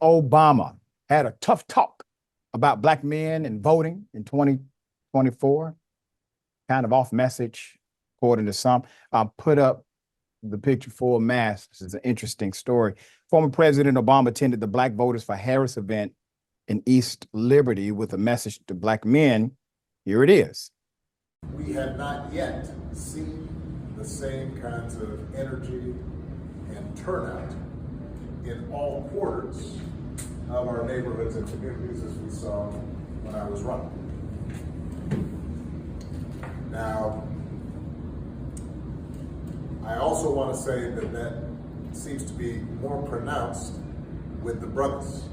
Obama had a tough talk about black men and voting in 2024, kind of off message, according to some. I'll put up the picture for mass. This is an interesting story. Former President Obama attended the Black Voters for Harris event in East Liberty with a message to black men. Here it is. We have not yet seen the same kinds of energy and turnout in all quarters of our neighborhoods and communities as we saw when I was running. Now, I also want to say that that seems to be more pronounced with the brothers.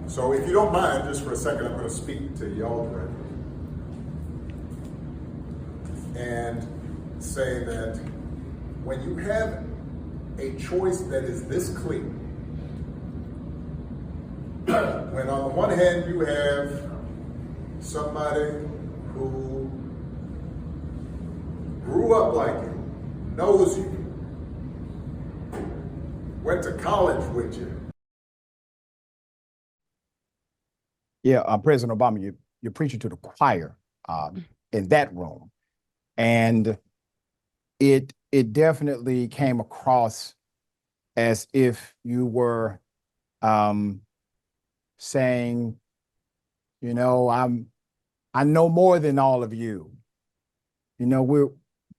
So if you don't mind, just for a second, I'm going to speak to y'all directly and say that when you have a choice that is this clear, when on the one hand you have somebody who grew up like you, knows you, went to college with you. Yeah, President Obama, you're preaching to the choir in that room. And it definitely came across as if you were saying, you know, I know more than all of you. You know,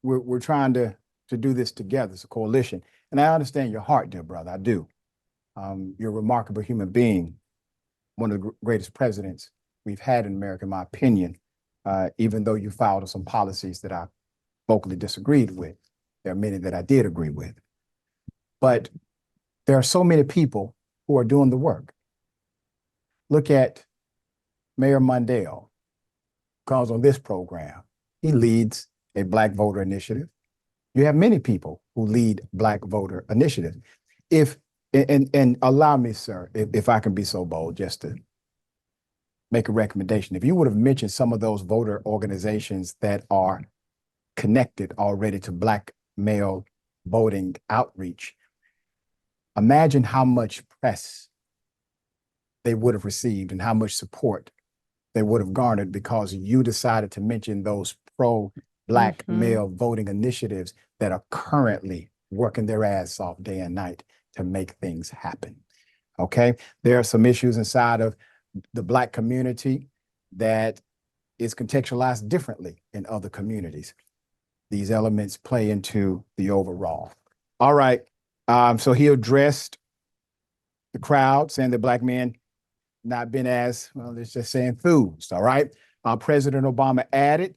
we're trying to do this together. It's a coalition. And I understand your heart, dear brother. I do. You're a remarkable human being, one of the greatest presidents we've had in America, in my opinion, even though you filed some policies that I vocally disagreed with. There are many that I did agree with. But there are so many people who are doing the work. Look at Mayor Mondale, comes on this program. He leads a Black voter initiative. You have many people who lead Black voter initiatives. And allow me, sir, if I can be so bold, just to make a recommendation. If you would have mentioned some of those voter organizations that are connected already to Black male voting outreach, imagine how much press they would have received and how much support they would have garnered because you decided to mention those pro-Black male voting initiatives that are currently working their ass off day and night to make things happen. Okay, there are some issues inside of the Black community that is contextualized differently in other communities. These elements play into the overall. All right, so he addressed the crowd, saying that Black men not been as, well, let's just say enthused, all right? President Obama added,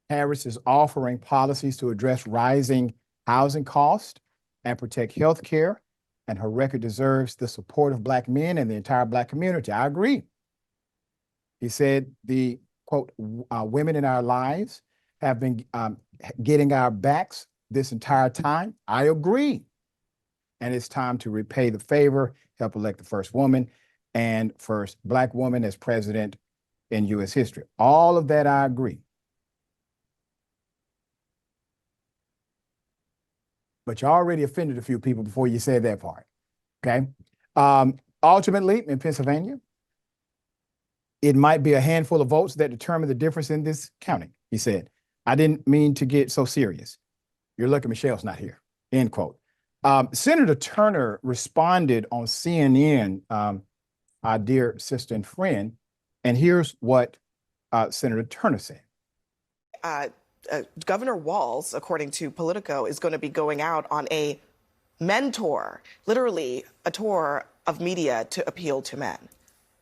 Harris is offering policies to address rising housing costs and protect health care, and her record deserves the support of Black men and the entire Black community. I agree. He said the, quote, women in our lives have been getting our backs this entire time. I agree. And it's time to repay the favor, help elect the first woman and first Black woman as president in U.S. history. All of that I agree. But you already offended a few people before you said that part, okay? Ultimately, in Pennsylvania, it might be a handful of votes that determine the difference in this counting, he said. I didn't mean to get so serious. You're lucky Michelle's not here, end quote. Senator Turner responded on CNN, our dear sister and friend, and here's what Senator Turner said. Governor Walz, according to Politico, is going to be going out on a men tour, literally a tour of media to appeal to men.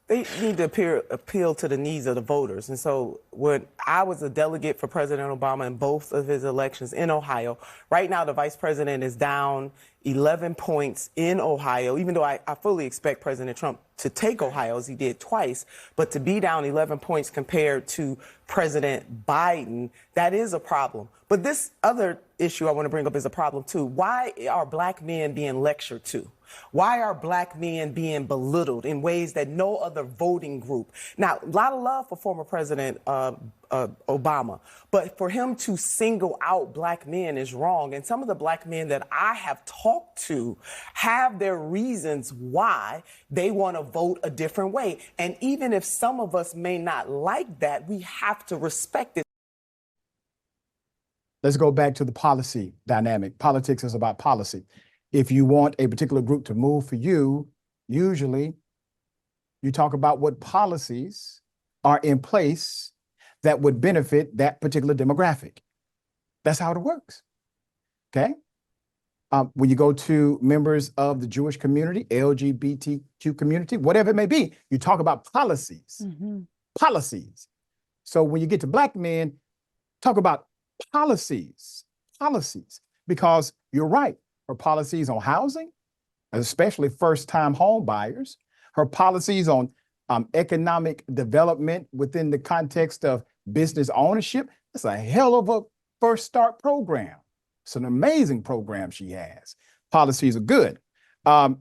They need to appeal to the needs of the voters. And so when I was a delegate for President Obama in both of his elections in Ohio, right now the vice president is down 11 points in Ohio, even though I fully expect President Trump to take Ohio as he did twice, but to be down 11 points compared to President Biden, that is a problem. But this other issue I want to bring up is a problem too. Why are Black men being lectured to? Why are black men being belittled in ways that no other voting group? Now, a lot of love for former President Obama, but for him to single out black men is wrong. And some of the black men that I have talked to have their reasons why they want to vote a different way. And even if some of us may not like that, we have to respect it. Let's go back to the policy dynamic. Politics is about policy. If you want a particular group to move for you, usually you talk about what policies are in place that would benefit that particular demographic. That's how it works, okay? When you go to members of the Jewish community, LGBTQ community, whatever it may be, you talk about policies, policies. So when you get to black men, talk about policies, because you're right. Her policies on housing, especially first-time home buyers, her policies on economic development within the context of business ownership. That's a hell of a First Start program. It's an amazing program she has. Policies are good.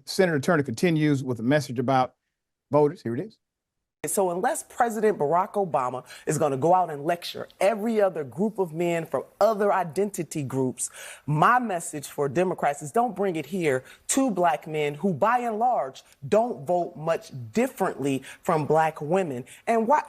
Senator Turner continues with a message about voters. Here it is. So unless President Barack Obama is going to go out and lecture every other group of men from other identity groups, my message for Democrats is don't bring it here to black men who, by and large, don't vote much differently from black women. And why?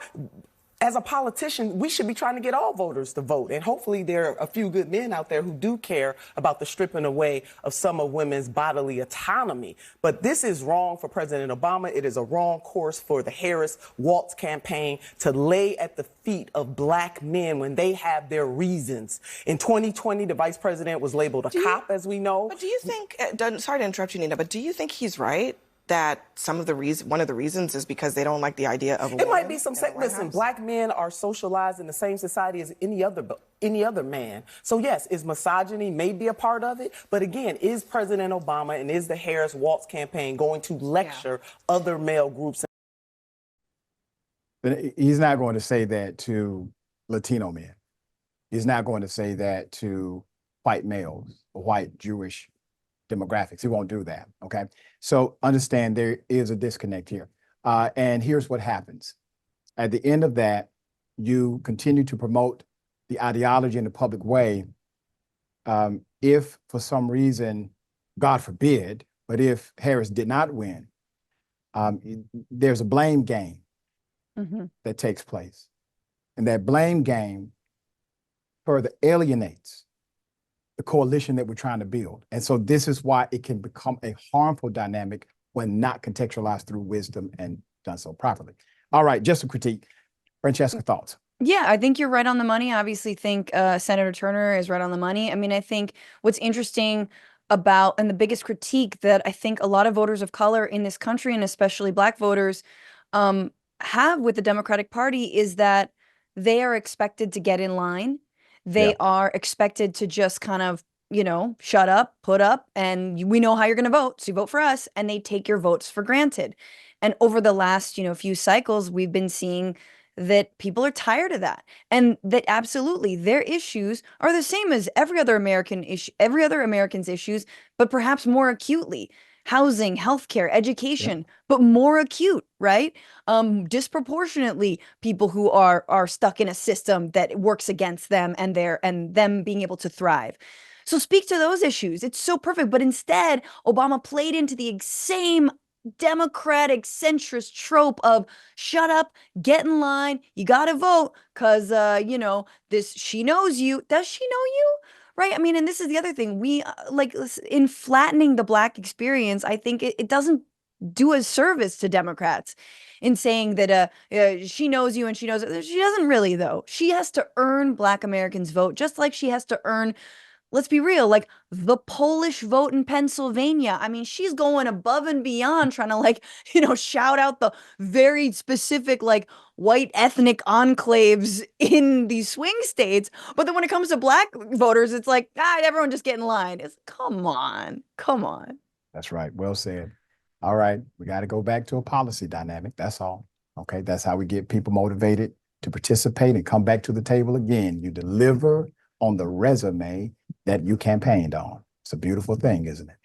As a politician, we should be trying to get all voters to vote. And hopefully there are a few good men out there who do care about the stripping away of some of women's bodily autonomy. But this is wrong for President Obama. It is a wrong course for the Harris-Walz campaign to lay at the feet of black men when they have their reasons. In 2020, the vice president was labeled a cop, as we know. But do you think, sorry to interrupt you, Nina, but do you think he's right? That one of the reasons is because they don't like the idea of a woman. It might be some listen, black men are socialized in the same society as any other man. So yes, is misogyny maybe a part of it? But again, is President Obama and is the Harris-Walz campaign going to lecture other male groups? But he's not going to say that to Latino men. He's not going to say that to white males or white Jewish demographics. He won't do that, okay? So understand there is a disconnect here. And here's what happens. At the end of that, you continue to promote the ideology in a public way. If for some reason, God forbid, but if Harris did not win, there's a blame game that takes place. And that blame game further alienates the coalition that we're trying to build. And so this is why it can become a harmful dynamic when not contextualized through wisdom and done so properly. All right, just a critique. Francesca, thoughts? Yeah, I think you're right on the money. I obviously think Senator Turner is right on the money. I mean, I think what's interesting about, and the biggest critique that I think a lot of voters of color in this country, and especially black voters, have with the Democratic Party is that they are expected to get in line. They are expected to just kind of, you know, shut up, put up, and we know how you're going to vote. So you vote for us, and they take your votes for granted. And over the last, few cycles, we've been seeing that people are tired of that, and that absolutely their issues are the same as every other American's issues, but perhaps more acutely. Housing, healthcare, education, but more acute, right? Disproportionately, people who are stuck in a system that works against them and them being able to thrive. So speak to those issues. It's so perfect. But instead, Obama played into the same Democratic centrist trope of shut up, get in line, you got to vote because, she knows you. Does she know you? Right. I mean, and this is the other thing. We in flattening the black experience, I think it doesn't do a service to Democrats in saying that she knows you and she knows it. She doesn't really, though. She has to earn black Americans' vote, just like she has to earn, let's be real, like the Polish vote in Pennsylvania. I mean, she's going above and beyond trying to shout out the very specific white ethnic enclaves in these swing states. But then when it comes to black voters, it's like, everyone just get in line. It's come on. That's right. Well said. All right. We got to go back to a policy dynamic. That's all. Okay. That's how we get people motivated to participate and come back to the table again. You deliver on the resume that you campaigned on. It's a beautiful thing, isn't it?